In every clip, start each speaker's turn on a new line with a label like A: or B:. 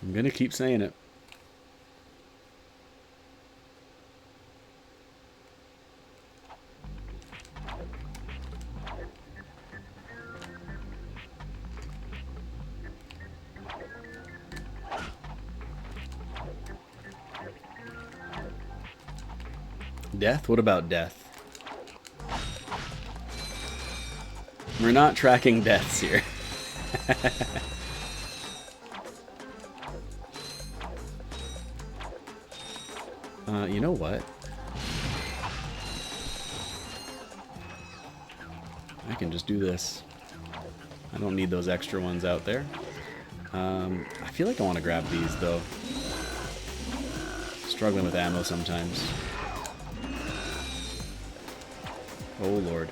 A: I'm gonna keep saying it. Death? What about death? We're not tracking deaths here. You know what? I can just do this. I don't need those extra ones out there. I feel like I want to grab these, though. Struggling with ammo sometimes. Oh, Lord.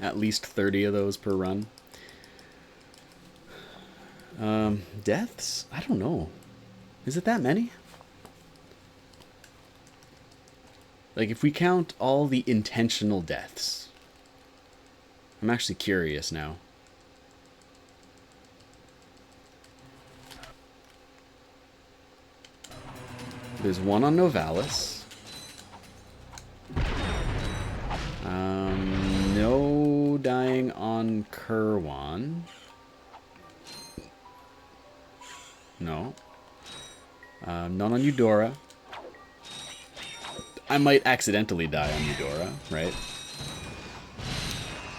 A: At least 30 of those per run. Deaths? I don't know. Is it that many? Like, if we count all the intentional deaths. I'm actually curious now. There's one on Novalis. No dying on Kerwan. No. None on Eudora. I might accidentally die on Eudora, right?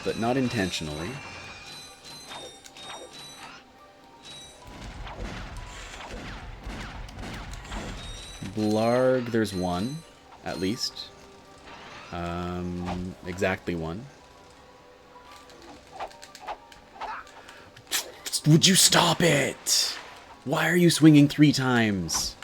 A: But not intentionally. Blarg, there's one, at least. Exactly one. Would you stop it? Why are you swinging 3 times?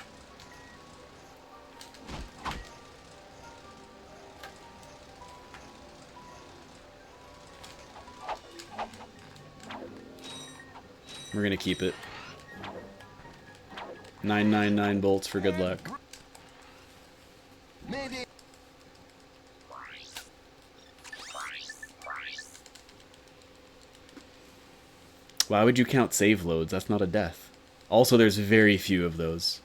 A: We're gonna keep it. 999 bolts for good luck. Why would you count save loads? That's not a death. Also, there's very few of those.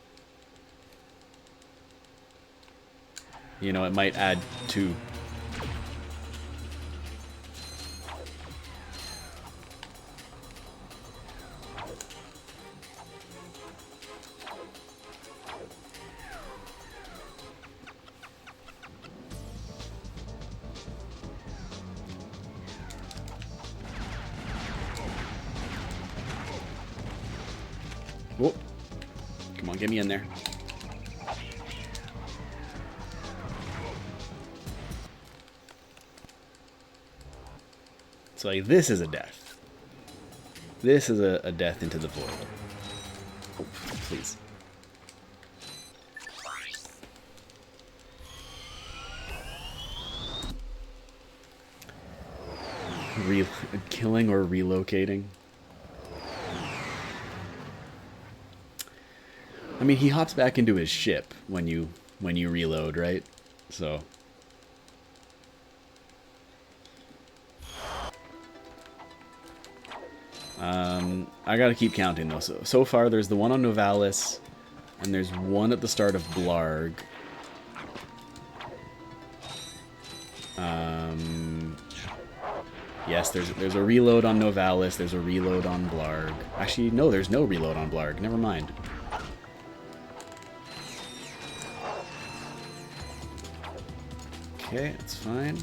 A: You know, it might add 2. Whoa. Come on, get me in there. So, like, this is a death. This is a death into the void. Oh, please. Killing or relocating? I mean, he hops back into his ship when you reload, right? So I gotta keep counting though. So far there's the one on Novalis, and there's one at the start of Blarg. Yes, there's a reload on Novalis, there's a reload on Blarg. Actually, no, there's no reload on Blarg. Never mind. Okay, it's fine.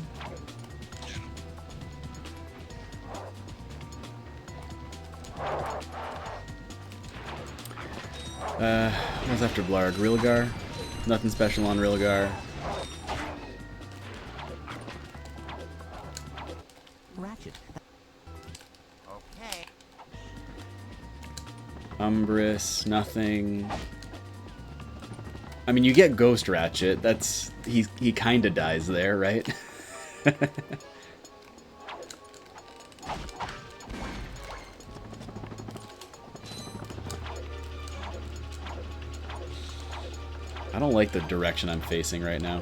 A: What's after Blarg? Rilgar? Nothing special on Rilgar.
B: Ratchet. Okay.
A: Umbrus, nothing. I mean, you get Ghost Ratchet. That's he kind of dies there, right? I don't like the direction I'm facing right now.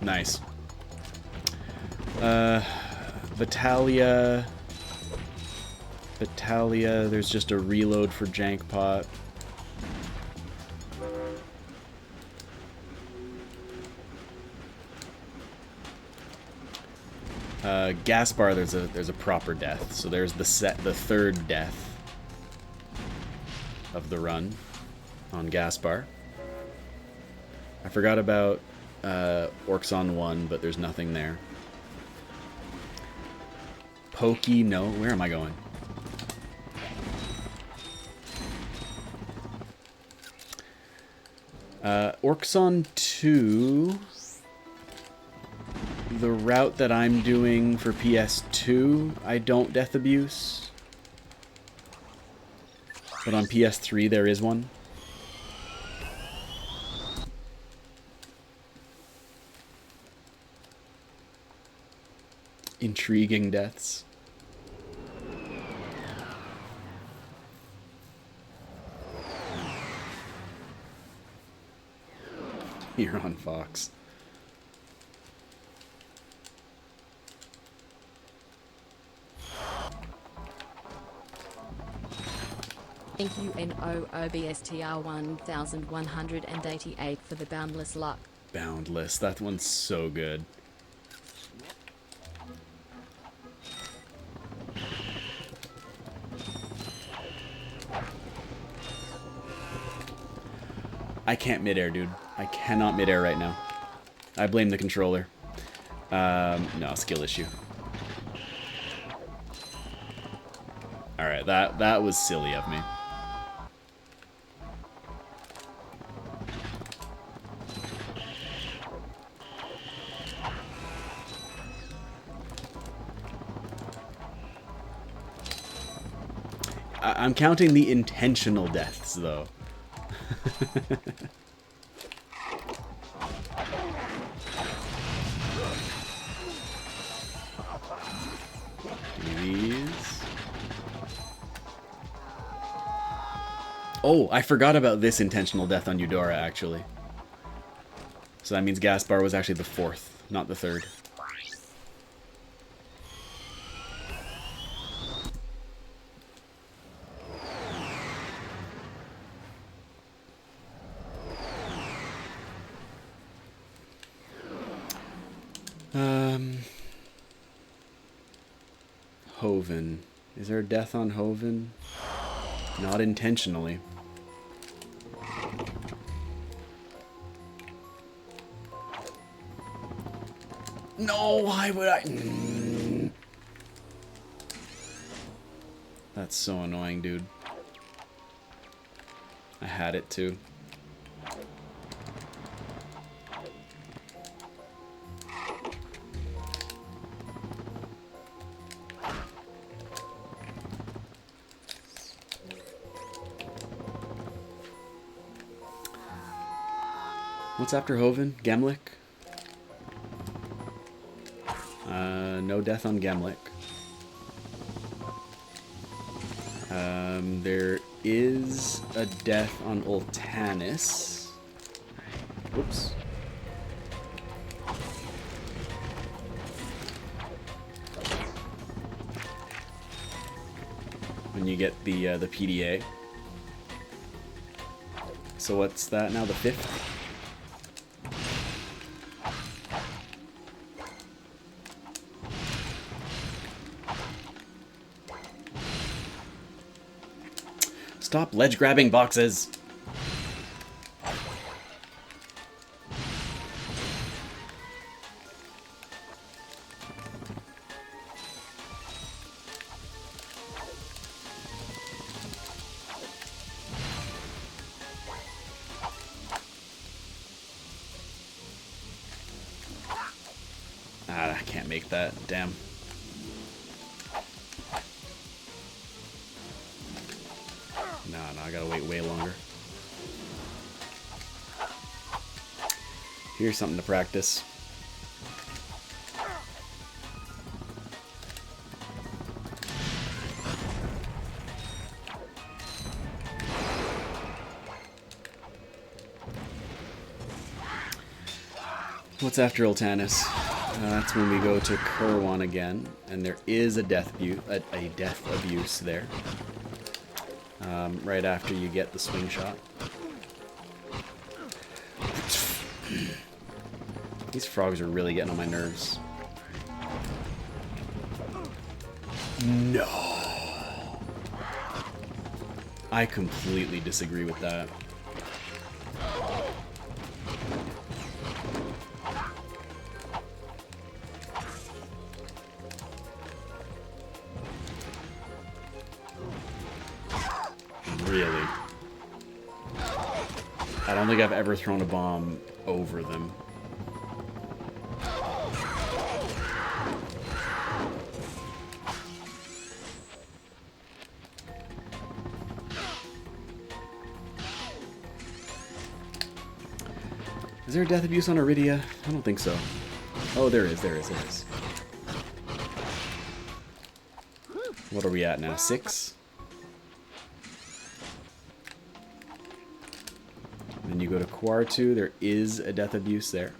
A: Nice. Battalia, there's just a reload for Jankpot. Gaspar, there's a proper death. So there's the third death of the run on Gaspar. I forgot about Orcs on 1, but there's nothing there. Pokey, no. Where am I going? Orcs on 2. The route that I'm doing for PS2, I don't death abuse. But on PS3, there is one. Intriguing deaths. You're on Fox.
B: Thank you NOOBSTR 1188 for the boundless luck.
A: Boundless. That one's so good. I can't midair, dude. I cannot midair right now. I blame the controller. No, skill issue. Alright, that was silly of me. I'm counting the intentional deaths, though. These. Oh, I forgot about this intentional death on Eudora, actually. So that means Gaspar was actually the 4th, not the 3rd. Hoven. Is there a death on Hoven? Not intentionally. No, why would I? That's so annoying, dude. I had it too. What's after Hoven? Gemlik? No death on Gemlik. There is a death on Ultanis. Whoops. When you get the PDA. So what's that now? The 5th? Stop ledge grabbing boxes. I can't make that. Damn. No, I gotta wait way longer. Here's something to practice. What's after Ultanis? That's when we go to Kerwan again, and there is a death abuse there. Right after you get the swing shot. These frogs are really getting on my nerves. No! I completely disagree with that. Really? I don't think I've ever thrown a bomb over them. Is there a death abuse on Iridia? I don't think so. Oh, there is. What are we at now? 6? Then you go to Quartu, there is a death abuse there.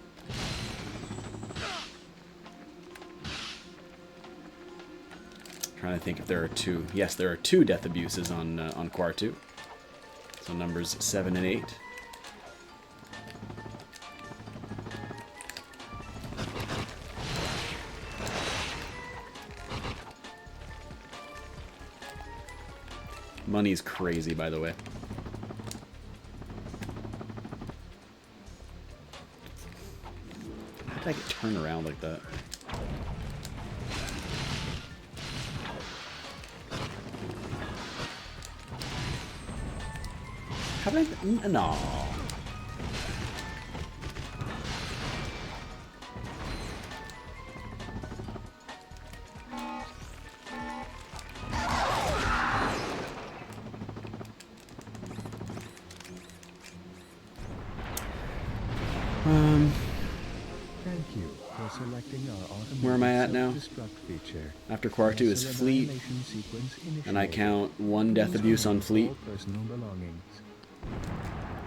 A: Trying to think if there are 2. Yes, there are 2 death abuses on Quartu. So numbers 7 and 8. Money's crazy, by the way. How did I get turned around like that? How did I... No.
C: Thank you for selecting our automatic
A: Where am I at now?
C: self-destruct feature.
A: After Quartu is
C: Cellular
A: Fleet,
C: animation sequence
A: and I
C: initiated.
A: count 1 death abuse on Fleet.
C: All personal belongings.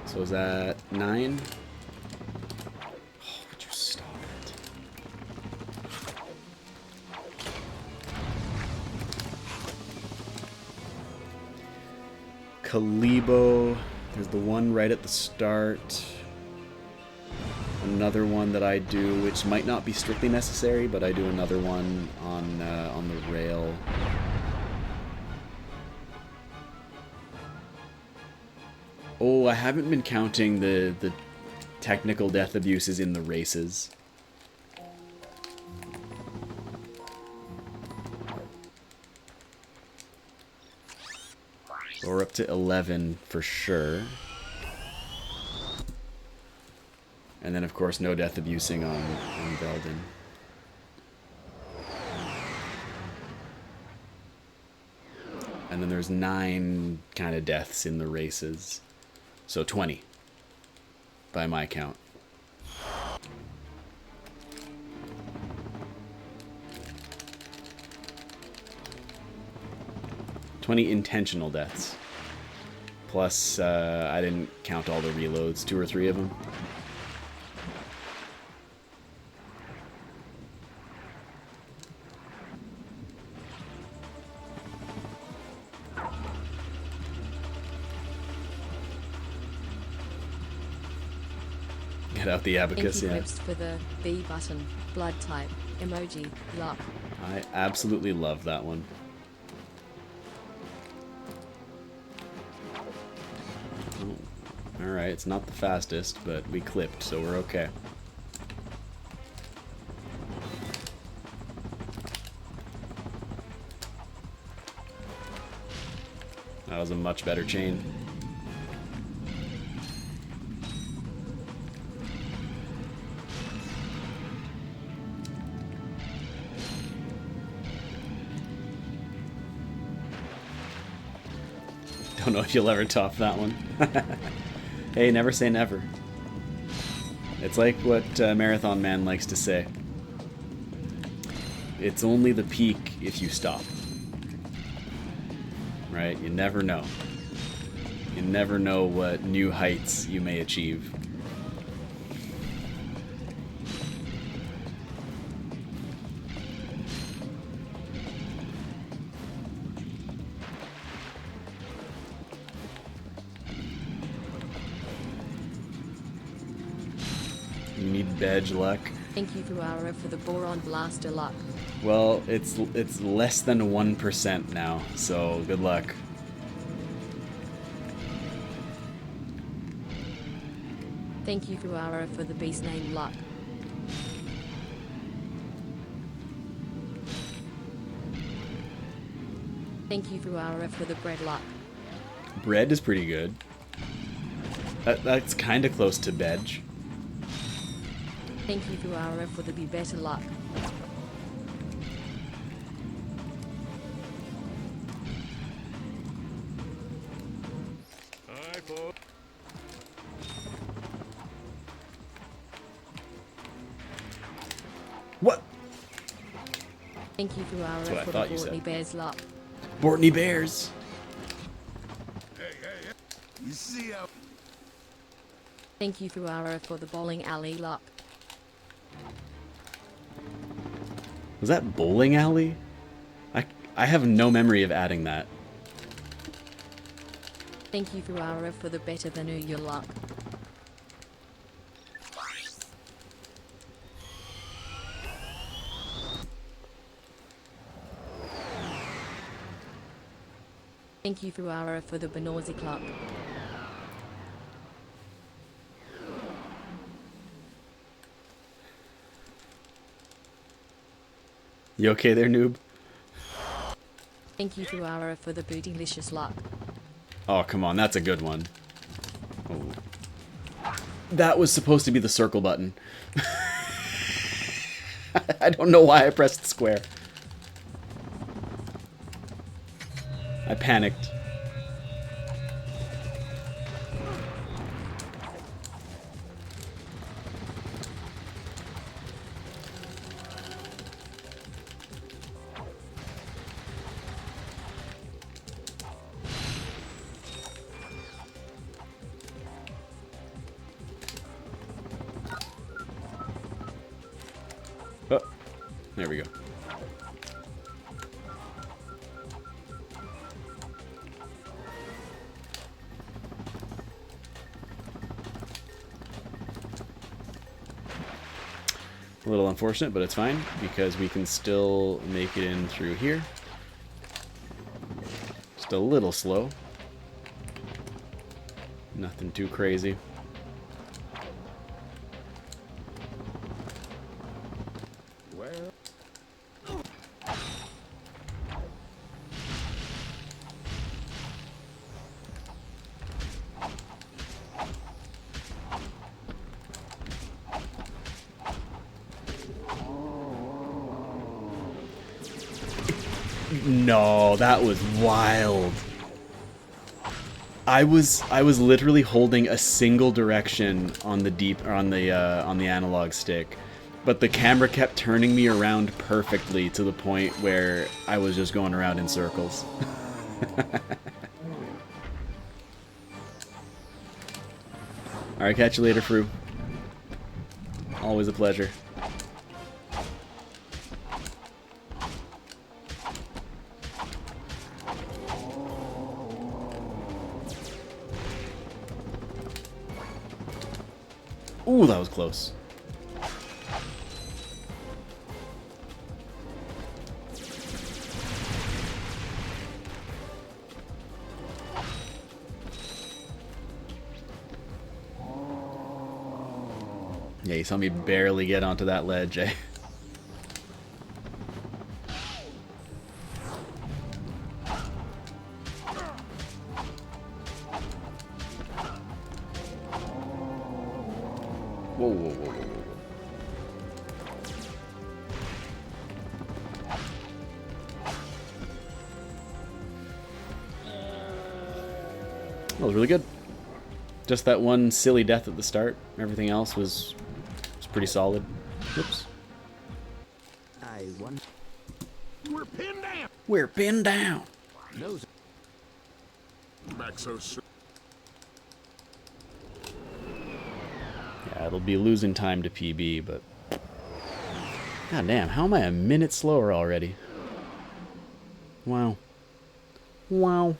A: So is that 9? Oh, would you stop it? Kalibo. There's the one right at the start. Another one that I do, which might not be strictly necessary, but I do another one on the rail. Oh, I haven't been counting the technical death abuses in the races. So we're up to 11 for sure. And then, of course, no death abusing on Belden. And then there's 9 kind of deaths in the races. So 20, by my count. "20 intentional deaths. Plus, I didn't count all the reloads, 2 or 3 of them. Get out the abacus,
B: Thank you,
A: yeah.
B: Clips, for the B button, blood type, emoji, luck.
A: I absolutely love that one. Oh, alright, it's not the fastest, but we clipped, so we're okay. That was a much better chain. Don't know if you'll ever top that one. Hey, never say never. It's like what Marathon Man likes to say. It's only the peak if you stop. Right? You never know. You never know what new heights you may achieve. need Bedge luck.
B: Thank you, Fuara, for the Boron Blaster luck.
A: Well, it's less than 1% now, so good luck.
B: Thank you, Fuara, for the beast name luck. Thank you, Fuara, for the bread luck.
A: Bread is pretty good. That's kind of close to Bedge.
B: Thank you, Fuara, for the be better luck.
A: What?
B: Thank you, Fuara,
A: That's what I
B: for the
A: thought you
B: Bortney
A: said.
B: Bears luck.
A: Bortney Bears.
D: You see how
B: Thank you, Fuara, for the bowling alley luck.
A: Was that bowling alley? I have no memory of adding that.
B: Thank you, Fuara, for the better than your luck. Thank you, Fuara, for the Benorzi luck.
A: You okay there, noob?
B: Thank you, Fuara, for the bootylicious luck.
A: Oh, come on, that's a good one. Oh. That was supposed to be the circle button. I don't know why I pressed square. I panicked. Oh, there we go. A little unfortunate, but it's fine because we can still make it in through here. Just a little slow. Nothing too crazy. No, that was wild. I was literally holding a single direction on the on the analog stick, but the camera kept turning me around perfectly to the point where I was just going around in circles. All right, catch you later, Fru. Always a pleasure. Ooh, that was close. Yeah, you saw me barely get onto that ledge, eh? Whoa, whoa, whoa, whoa, whoa. That was really good. Just that one silly death at the start. Everything else was pretty solid. Whoops.
D: we're pinned down.
A: We're pinned down.
D: Nose. Back so soon.
A: Yeah, it'll be losing time to PB, but... God damn, how am I a minute slower already? Wow. Wow.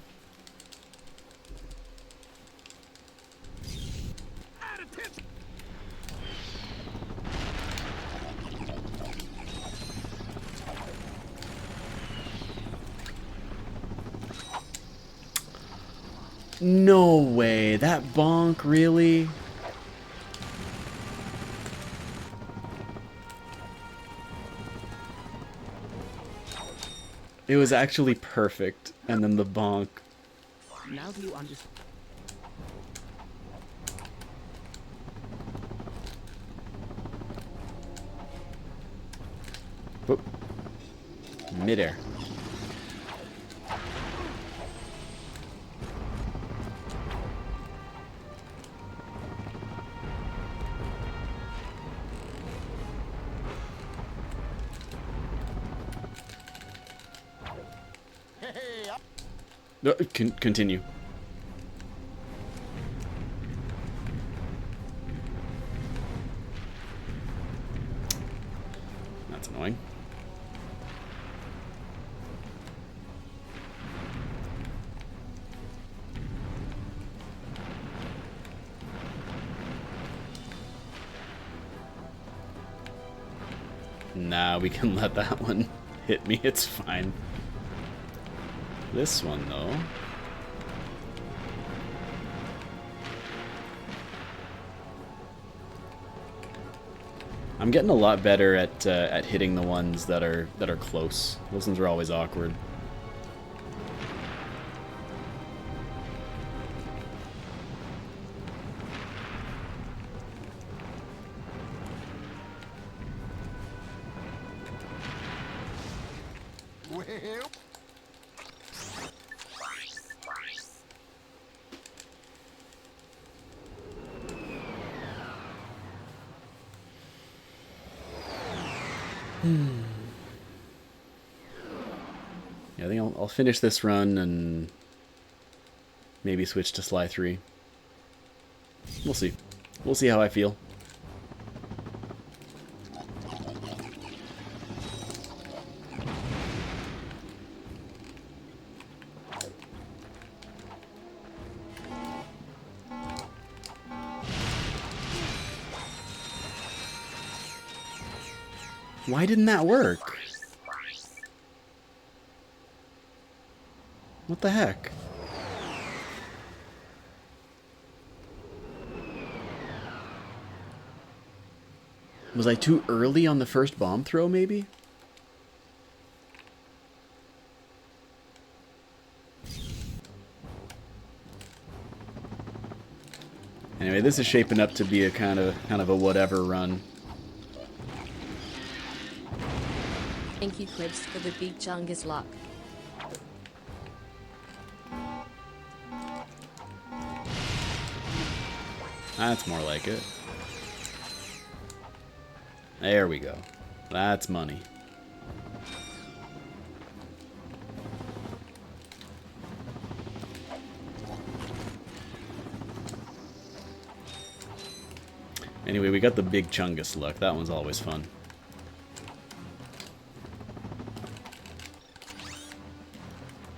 A: No way. That bonk, really? It was actually perfect. And then the bonk.
E: Now do you understand?
A: Whoop. Midair. No, continue. That's annoying. Nah, we can let that one hit me. It's fine. This one, though. I'm getting a lot better at hitting the ones that are close. Those ones are always awkward.
D: Well,
A: Yeah, I think I'll finish this run and maybe switch to Sly 3. We'll see. We'll see how I feel. Why didn't that work? What the heck? Was I too early on the first bomb throw, maybe? Anyway, this is shaping up to be a kind of a whatever run.
B: Thank you, Cribs, for the big chungus luck.
A: That's more like it. There we go. That's money. Anyway, we got the big chungus luck. That one's always fun.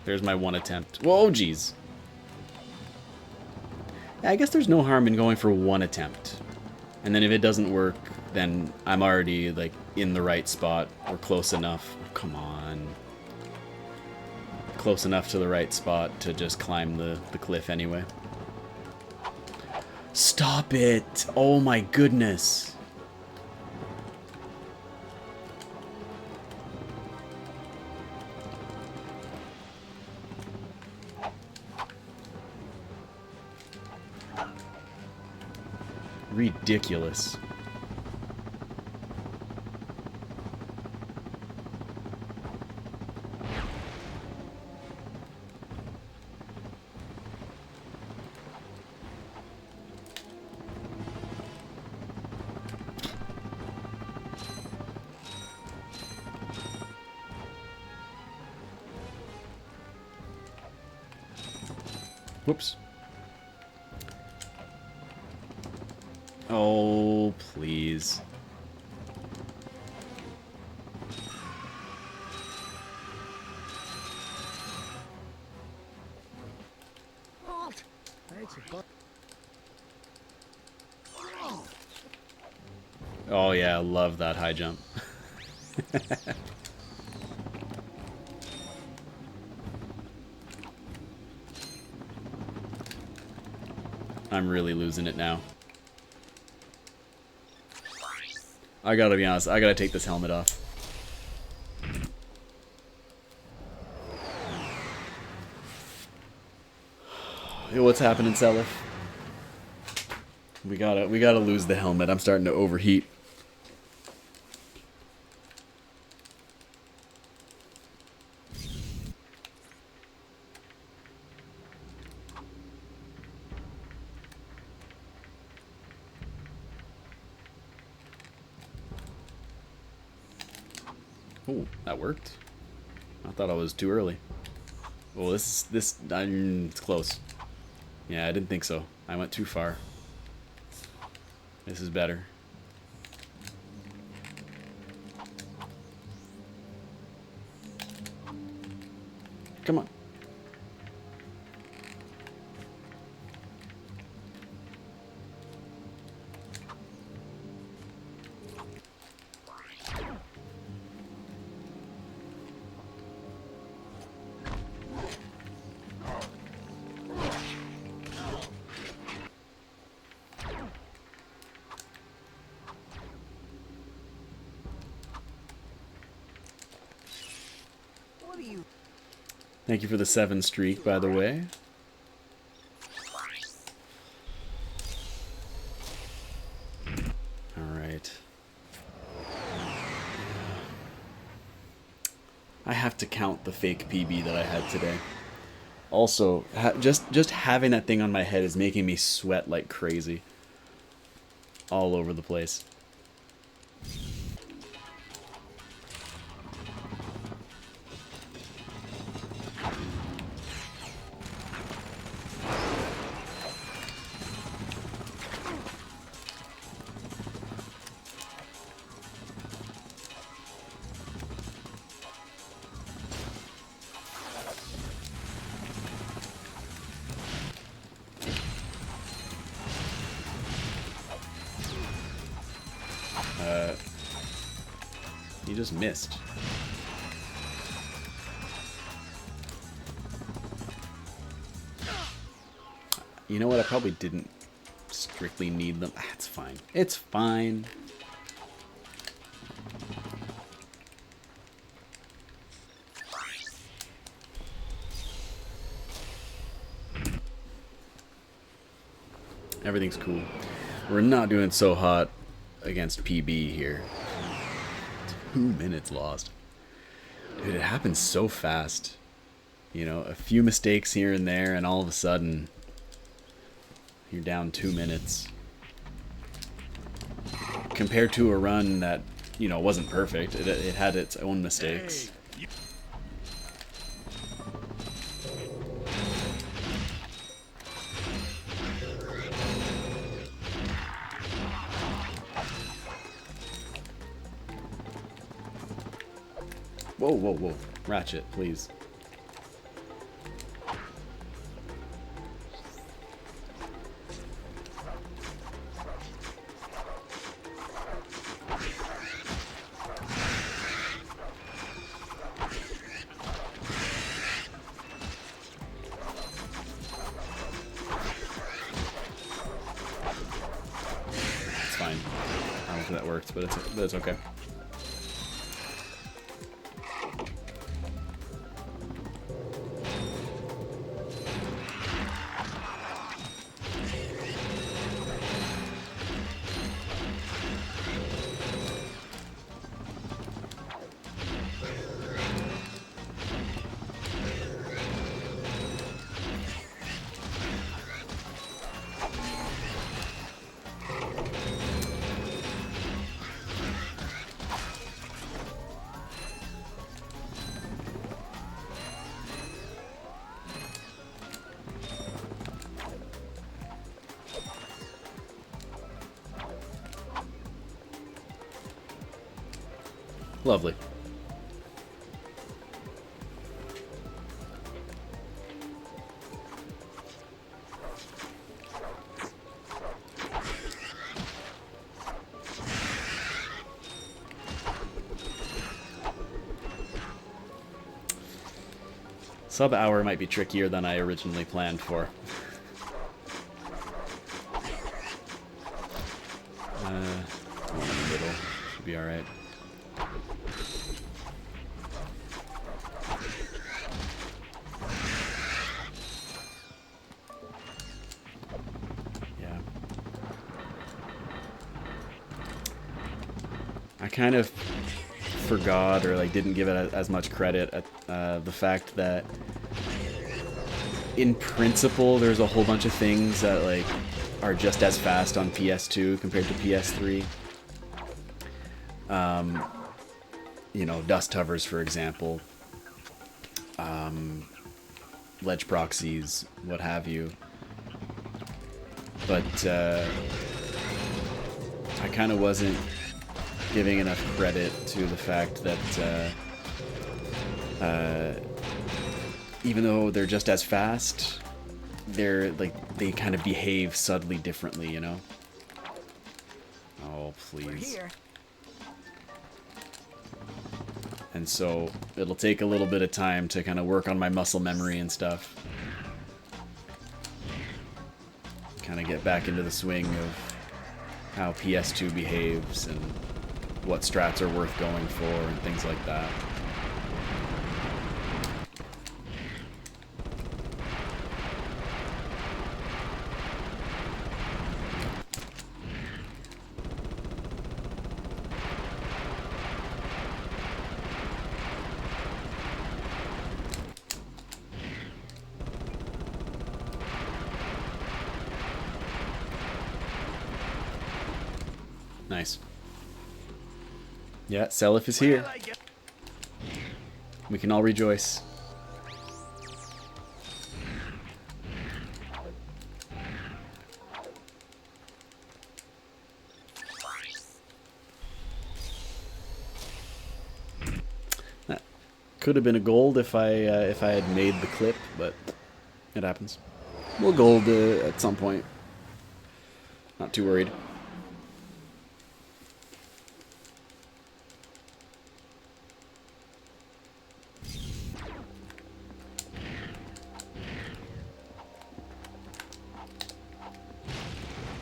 A: There's my one attempt. Whoa, jeez. Yeah, I guess there's no harm in going for one attempt. And then if it doesn't work, then I'm already, like, in the right spot or close enough. Oh, come on. Close enough to the right spot to just climb the cliff anyway. Stop it! Oh my goodness. Ridiculous. Whoops. Oh, please. Oh yeah, I love that high jump. I'm really losing it now. I gotta be honest, I gotta take this helmet off. Yo, what's happening, Selif? We gotta lose the helmet. I'm starting to overheat. Oh, that worked. I thought I was too early. Well, it's close. Yeah, I didn't think so. I went too far. This is better. Come on. Thank you for the 7 streak, by the way. Alright. I have to count the fake PB that I had today. Also, just having that thing on my head is making me sweat like crazy. All over the place. He just missed. You know what? I probably didn't strictly need them. It's fine. It's fine. Everything's cool. We're not doing so hot against PB here. 2 minutes lost. Dude, it happens so fast. You know, a few mistakes here and there, and all of a sudden, you're down 2 minutes. Compared to a run that, you know, wasn't perfect. It had its own mistakes. Whoa, whoa, whoa. Ratchet, please. It's fine. I don't think that worked, but it's okay. Lovely. Sub hour might be trickier than I originally planned for. be alright. Yeah. I kind of forgot or like didn't give it as much credit at the fact that in principle there's a whole bunch of things that like are just as fast on PS2 compared to PS3. You know, dust hovers, for example, ledge proxies, what have you. But I kind of wasn't giving enough credit to the fact that even though they're just as fast, they're like they kind of behave subtly differently, you know? Oh, please. And so it'll take a little bit of time to kind of work on my muscle memory and stuff. Kind of get back into the swing of how PS2 behaves and what strats are worth going for and things like that. Nice. Yeah, Seliph is here. We can all rejoice. That could have been a gold if I had made the clip, but it happens. We'll gold at some point. Not too worried.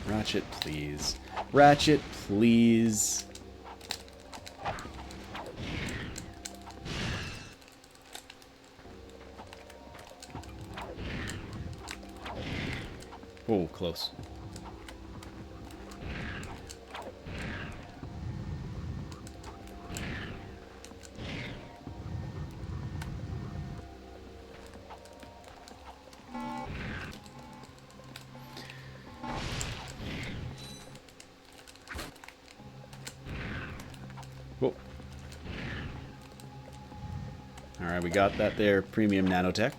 A: Ratchet, please. Ratchet, please. Oh, close. Whoa. Alright, we got that there. Premium nanotech.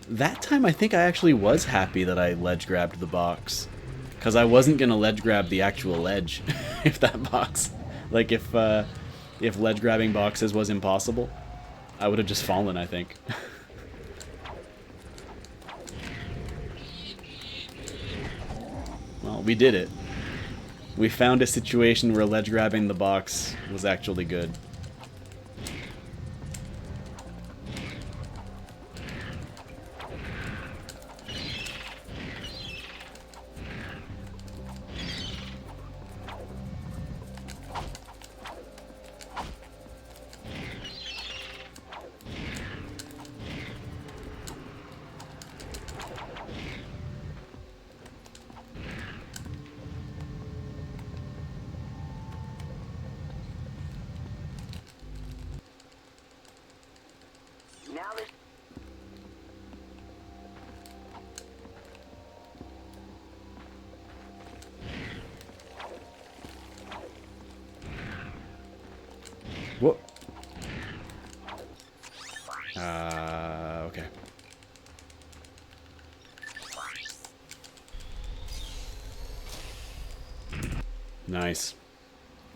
A: That time I think I actually was happy that I ledge grabbed the box. Because I wasn't going to ledge grab the actual ledge if that box... Like if ledge grabbing boxes was impossible, I would have just fallen, I think. Well, we did it. We found a situation where ledge grabbing the box was actually good. Whoop. Okay. Nice.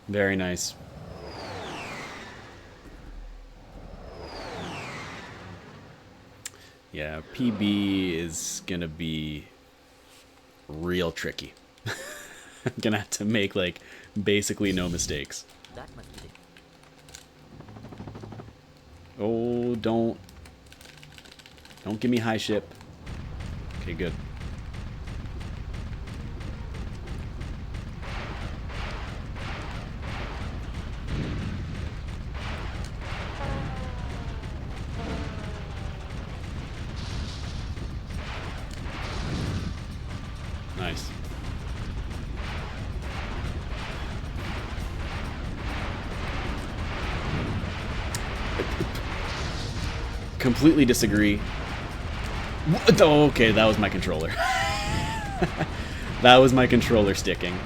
A: Very nice. Yeah, PB is gonna be real tricky. I'm gonna have to make, like, basically no mistakes.
E: That must be it.
A: Oh, don't give me high ship. Okay, good. completely disagree. What? Oh, okay, that was my controller. That was my controller sticking.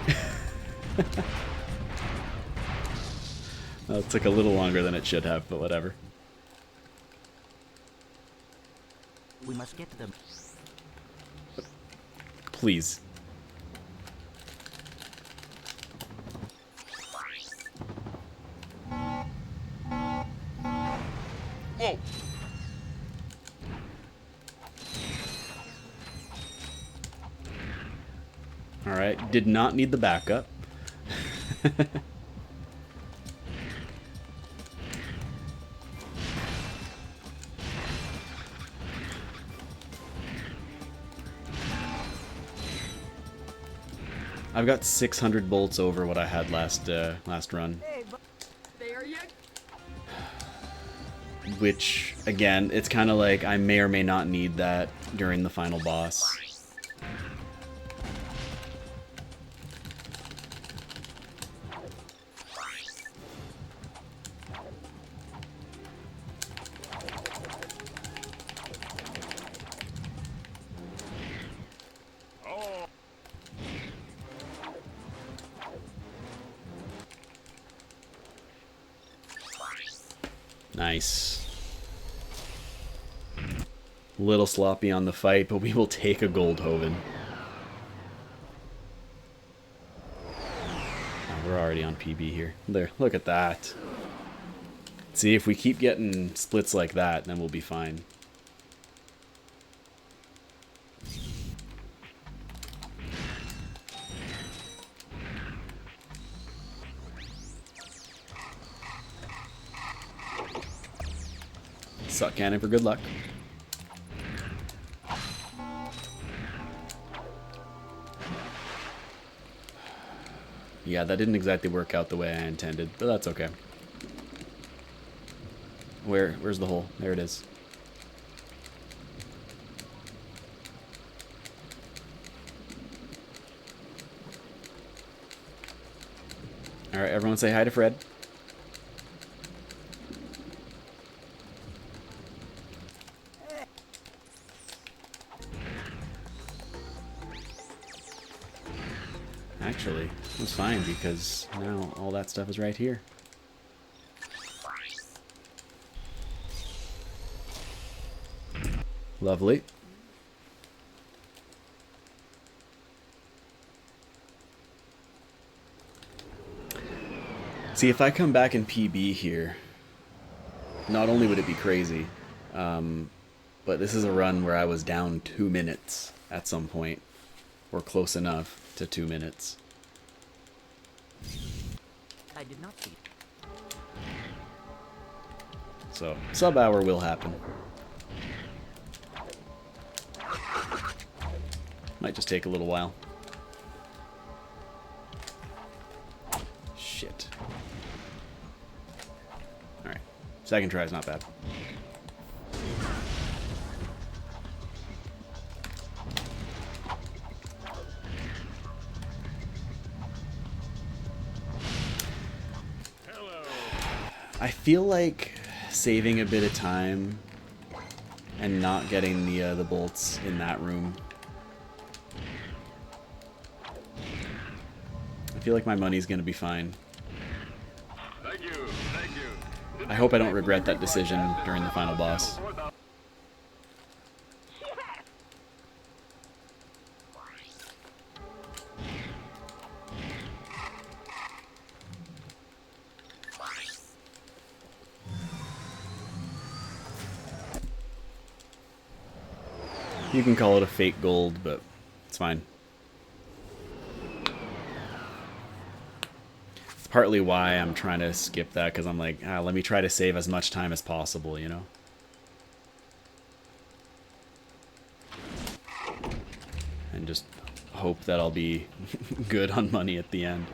A: Well, it took a little longer than it should have, but whatever.
E: We must get them.
A: Please.
D: Whoa!
A: Alright, did not need the backup. I've got 600 bolts over what I had last run. Which, again, it's kind of like I may or may not need that during the final boss. Nice. Little sloppy on the fight, but we will take a Goldhoven. Oh, we're already on PB here. There, look at that. See, if we keep getting splits like that, then we'll be fine. Suck cannon for good luck. Yeah, that didn't exactly work out the way I intended, but that's okay. Where's the hole? There it is. Alright, everyone say hi to Fred. Actually, it was fine because now all that stuff is right here. Lovely. See, if I come back in PB here, not only would it be crazy, but this is a run where I was down 2 minutes at some point, or close enough to 2 minutes.
E: I did not see.
A: So, sub-hour will happen. Might just take a little while. Shit. Alright. Second try is not bad. I feel like saving a bit of time and not getting the bolts in that room. I feel like my money's gonna be fine.
D: Thank you, thank you.
A: I hope I don't regret that decision during the final boss. You can call it a fake gold, but it's fine. It's partly why I'm trying to skip that, because I'm like, let me try to save as much time as possible, you know? And just hope that I'll be good on money at the end.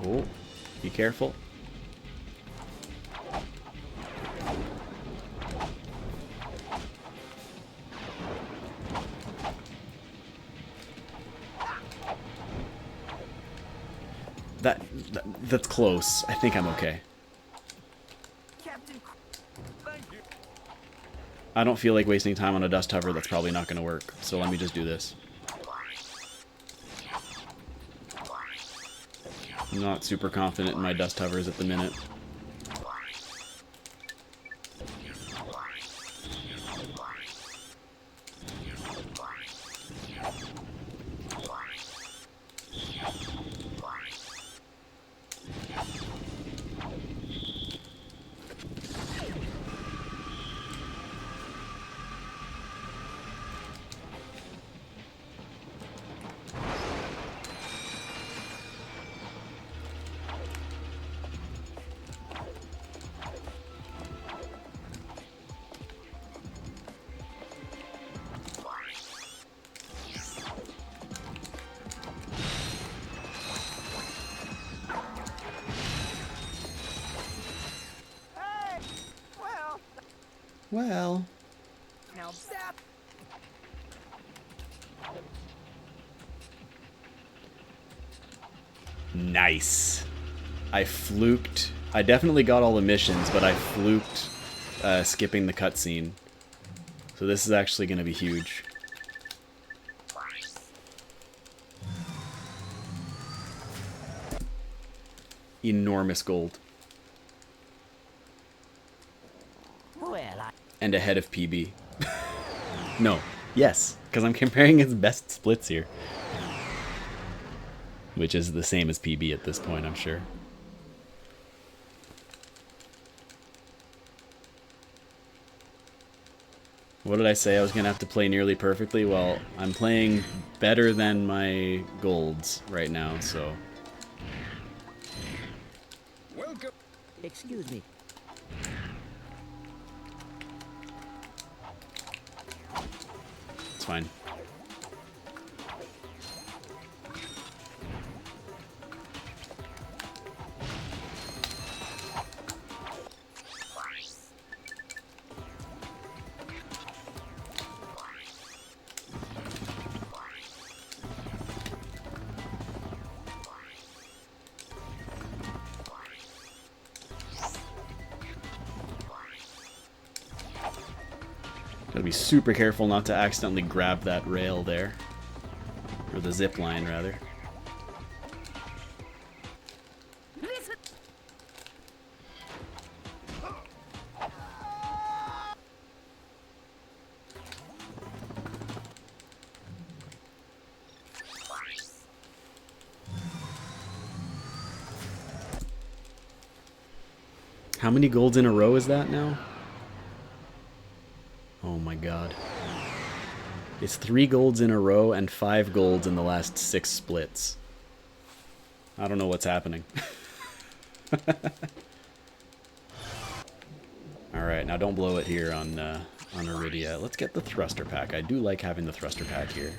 A: Oh, be careful. That's close. I think I'm okay. I don't feel like wasting time on a dust hover that's probably not going to work, so let me just do this. I'm not super confident in my dust hovers at the minute. Well.
F: Now stop.
A: Nice. I fluked. I definitely got all the missions, but I fluked skipping the cutscene. So this is actually going to be huge. Enormous gold. And ahead of PB. No. Yes. Because I'm comparing his best splits here. Which is the same as PB at this point, I'm sure. What did I say? I was going to have to play nearly perfectly? Well, I'm playing better than my golds right now, so...
D: Welcome.
E: Excuse me.
A: It's fine. Gotta be super careful not to accidentally grab that rail there. Or the zip line, rather. How many golds in a row is that now? Oh my god. It's 3 golds in a row and 5 golds in the last 6 splits. I don't know what's happening. Alright, now don't blow it here on Iridia. Let's get the thruster pack. I do like having the thruster pack here.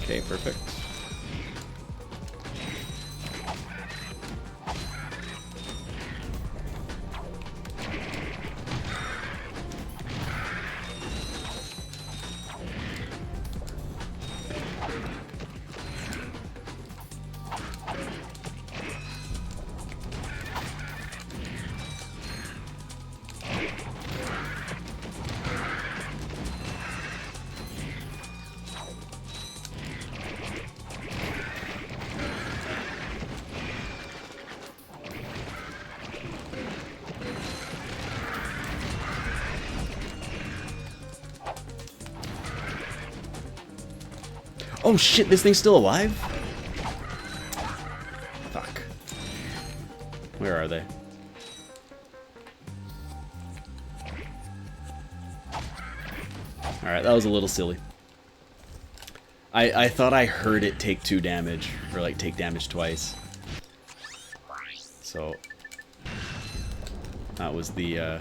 A: Okay, perfect. Oh shit, this thing's still alive? Fuck. Where are they? Alright, that was a little silly. I thought I heard it take 2 damage, or like take damage twice. So that was the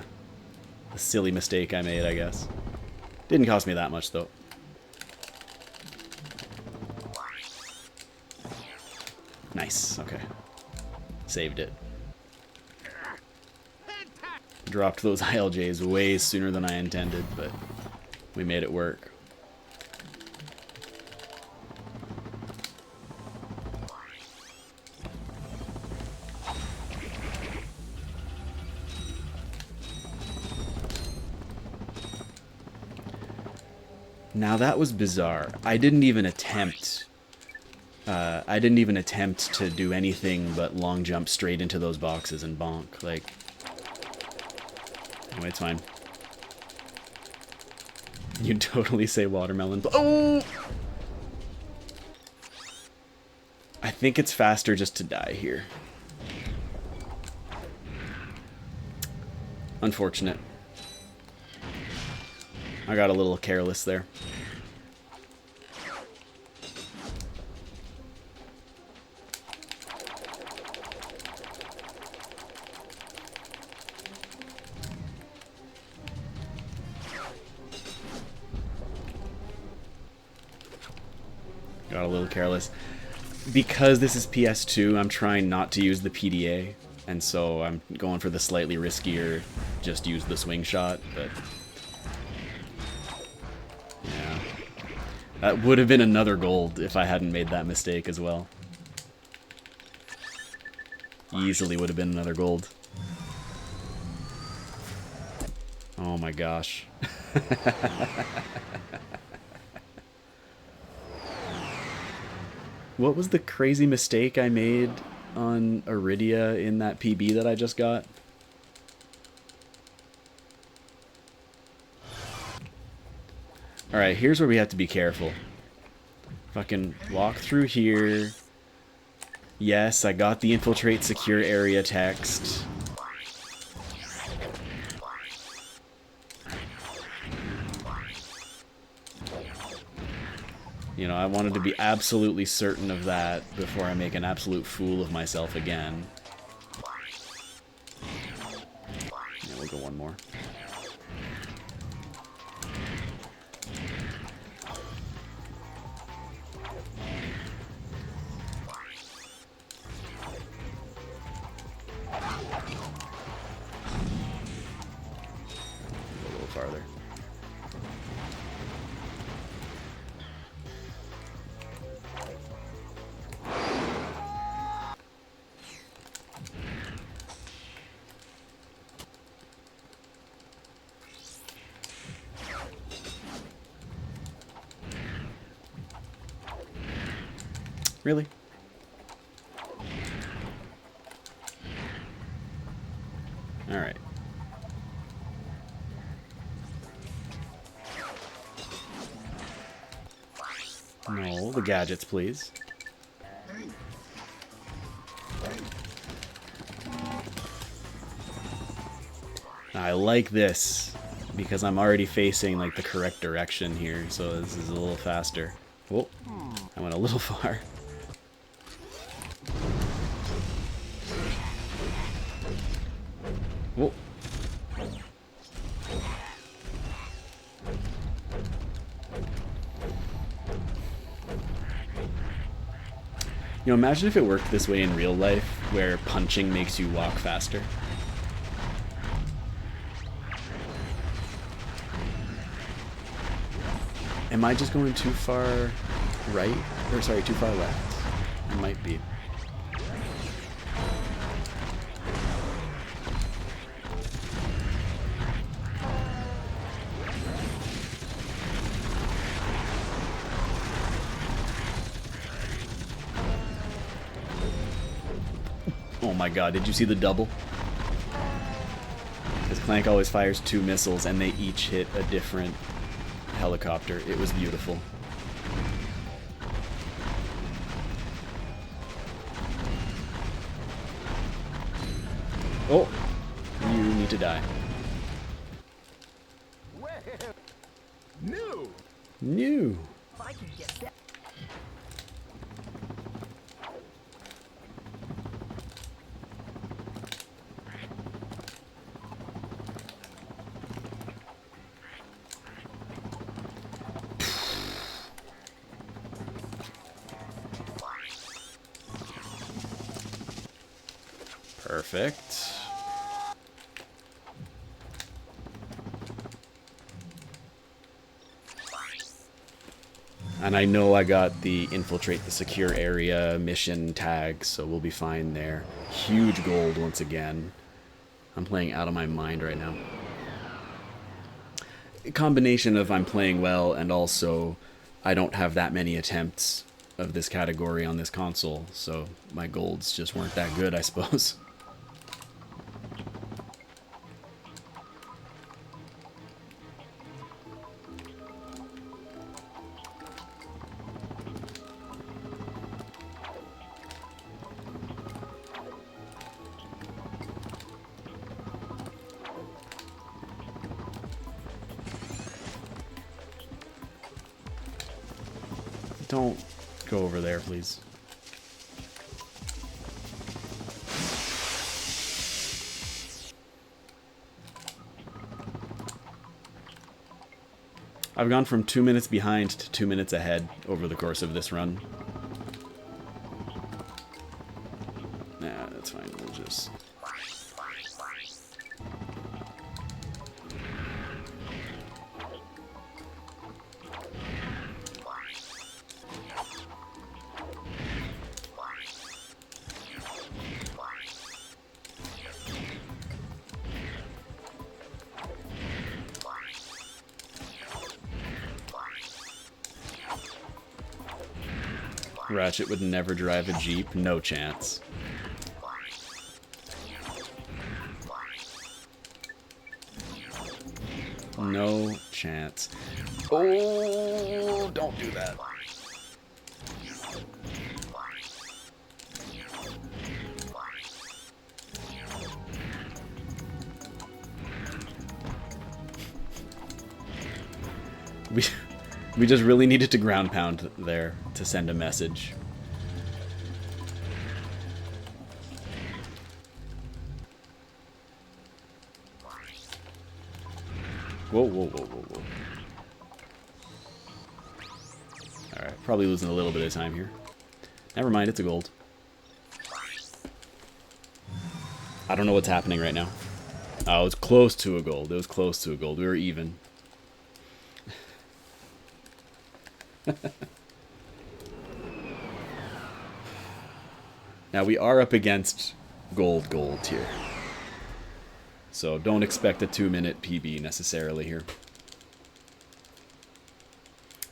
A: silly mistake I made, I guess. Didn't cost me that much though. Nice. Okay. Saved it. Dropped those ILJs way sooner than I intended, but we made it work. Now that was bizarre. I didn't even attempt to do anything but long jump straight into those boxes and bonk. Like, anyway, it's fine. You'd totally say watermelon. Oh! I think it's faster just to die here. Unfortunate. I got a little careless there. Got a little careless. Because this is PS2, I'm trying not to use the PDA, and so I'm going for the slightly riskier, just use the swing shot, but... yeah. That would have been another gold if I hadn't made that mistake as well. Easily would have been another gold. Oh my gosh. What was the crazy mistake I made on Iridia in that PB that I just got? Alright, here's where we have to be careful. Fucking walk through here. Yes, I got the infiltrate secure area text. You know, I wanted to be absolutely certain of that before I make an absolute fool of myself again. Yeah, we'll go one more. Go a little farther. Really? Alright. No, the gadgets, please. I like this because I'm already facing like the correct direction here, so this is a little faster. Whoa, I went a little far. Whoa. You know, imagine if it worked this way in real life, where punching makes you walk faster. Am I just going too far right? Or sorry, too far left? It might be. Oh my god, did you see the double? Because Clank always fires 2 missiles and they each hit a different helicopter. It was beautiful. Oh! You need to die.
F: New.
A: New!
F: If I can get that.
A: Perfect. And I know I got the infiltrate the secure area mission tag, so we'll be fine there. Huge gold once again. I'm playing out of my mind right now. A combination of I'm playing well and also I don't have that many attempts of this category on this console, so my golds just weren't that good, I suppose. Don't go over there, please. I've gone from 2 minutes behind to 2 minutes ahead over the course of this run. Nah, that's fine. We'll just... Ratchet would never drive a Jeep. No chance. No chance. Oh, don't do that. We just really needed to ground pound there to send a message. Whoa, whoa, whoa, whoa, whoa. Alright, probably losing a little bit of time here. Never mind, it's a gold. I don't know what's happening right now. Oh, it was close to a gold. It was close to a gold. We were even. Now we are up against gold here. So don't expect a 2-minute PB necessarily here.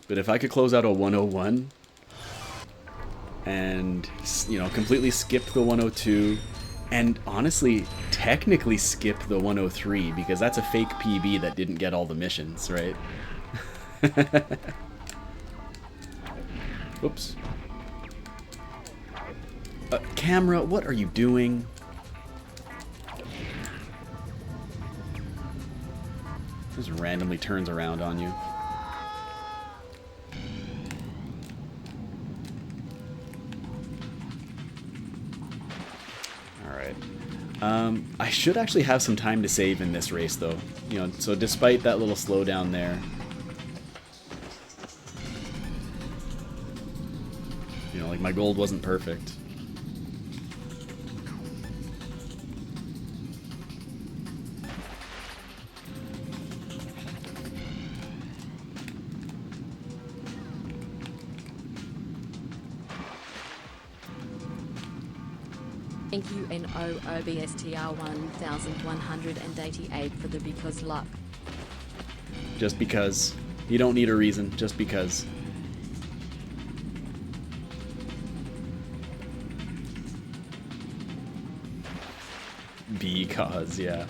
A: But if I could close out a 101 and, you know, completely skip the 102 and honestly technically skip the 103 because that's a fake PB that didn't get all the missions, right? Oops. Camera, what are you doing? Just randomly turns around on you. Alright. I should actually have some time to save in this race, though. You know, so despite that little slowdown there, you know, like my gold wasn't perfect.
B: Thank you NOOBSTR 1188 for the because luck.
A: Just because. You don't need a reason, just because. Because, yeah.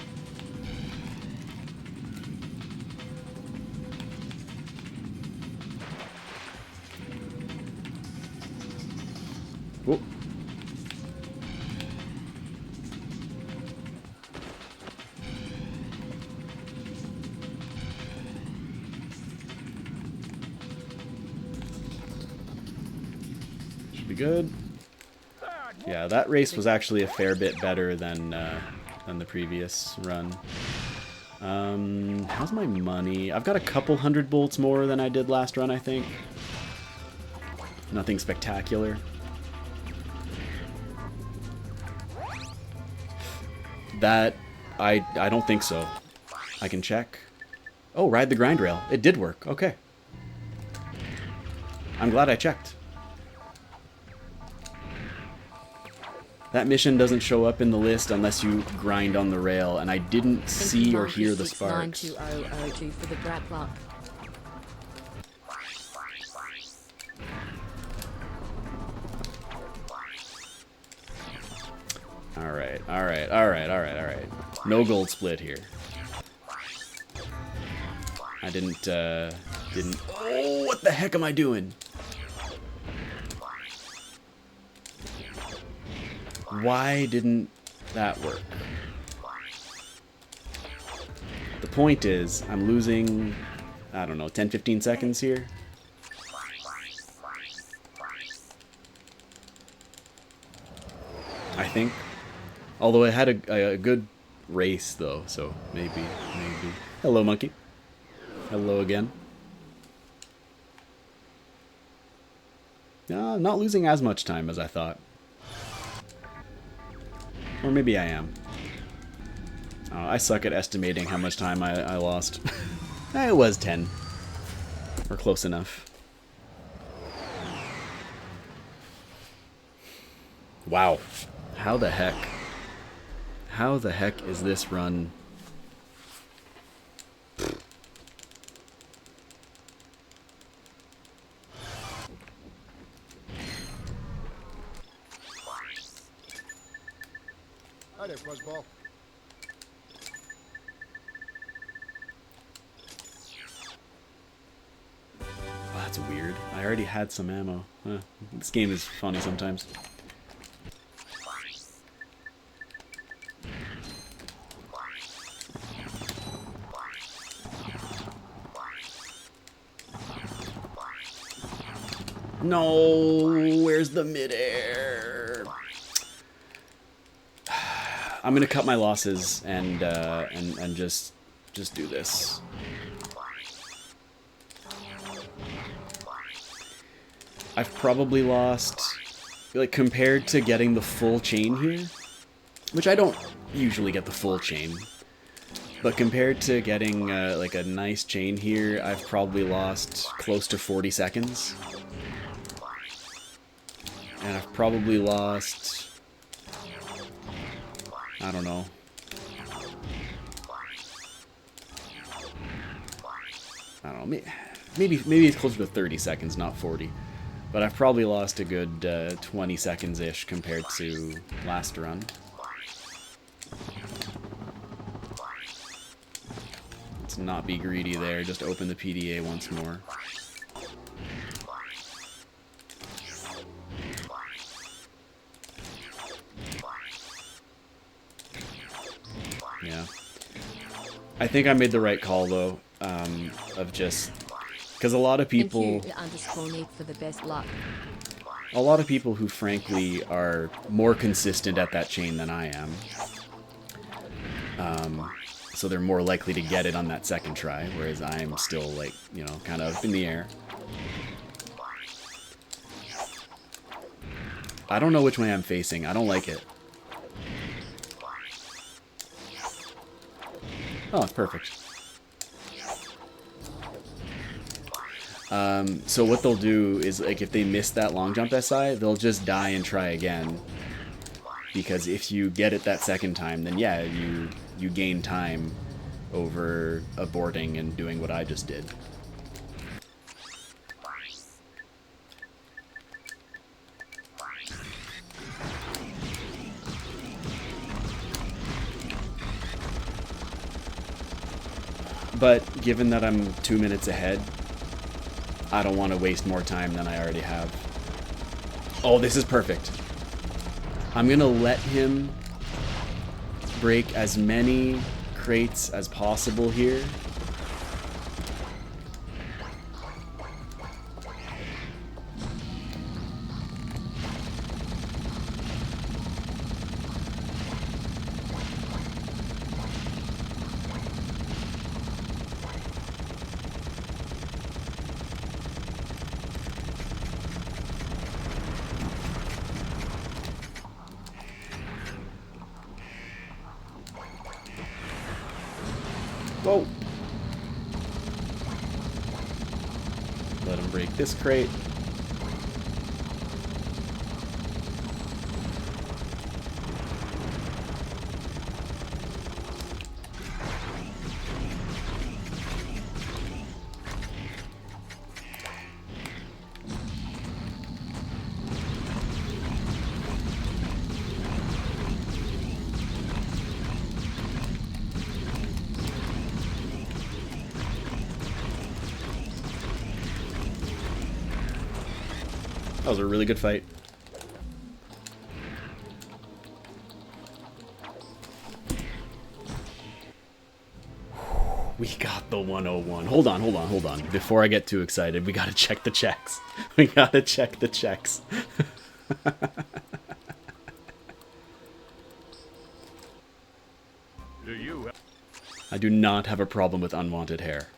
A: Whoop. Should be good. Yeah, that race was actually a fair bit better than the previous run. How's my money? I've got a couple hundred bolts more than I did last run, I think. Nothing spectacular. That, I don't think so. I can check. Oh, ride the grind rail. It did work. Okay. I'm glad I checked. That mission doesn't show up in the list unless you grind on the rail, and I didn't see or hear the sparks.
B: 6920002 for the brat luck.
A: Alright. No gold split here. I didn't. Oh, what the heck am I doing? Why didn't that work? The point is, I'm losing, I don't know, 10-15 seconds here. I think. Although it had a good race, though, so maybe. Hello, monkey. Hello again. No, I'm not losing as much time as I thought. Or maybe I am. Oh, I suck at estimating how much time I lost. It was 10. Or close enough. Wow. How the heck? How the heck is this run?
G: Hi there, Fuzzball.
A: Oh, that's weird. I already had some ammo. Huh. This game is funny sometimes. No, where's the midair? I'm gonna cut my losses and just do this. I've probably lost, like, compared to getting the full chain here, which I don't usually get the full chain, but compared to getting like a nice chain here, I've probably lost close to 40 seconds. And I've probably lost, I don't know, maybe it's closer to 30 seconds, not 40. But I've probably lost a good 20 seconds-ish compared to last run. Let's not be greedy there, just open the PDA once more. Yeah. I think I made the right call, though, of just... Because a lot of people...
B: _need for the best luck.
A: A lot of people who, frankly, are more consistent at that chain than I am. So they're more likely to get it on that second try, whereas I'm still, like, you know, kind of up in the air. I don't know which way I'm facing. I don't like it. Oh, it's perfect. So what they'll do is, like, if they miss that long jump SI, they'll just die and try again. Because if you get it that second time, then yeah, you gain time over aborting and doing what I just did. But given that I'm 2 minutes ahead, I don't want to waste more time than I already have. Oh, this is perfect. I'm gonna let him break as many crates as possible here. break this crate. That was a really good fight. We got the 101. Hold on. Before I get too excited, we gotta check the checks. We gotta check the checks.
D: Do you?
A: I do not have a problem with unwanted hair.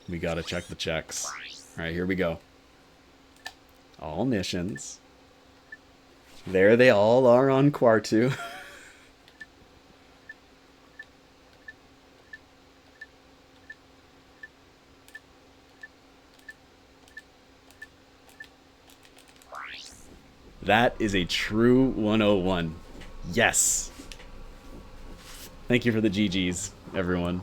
A: We gotta check the checks. Alright, here we go. All missions. There they all are on Quartu. That is a true 101. Yes. Thank you for the GGs, everyone.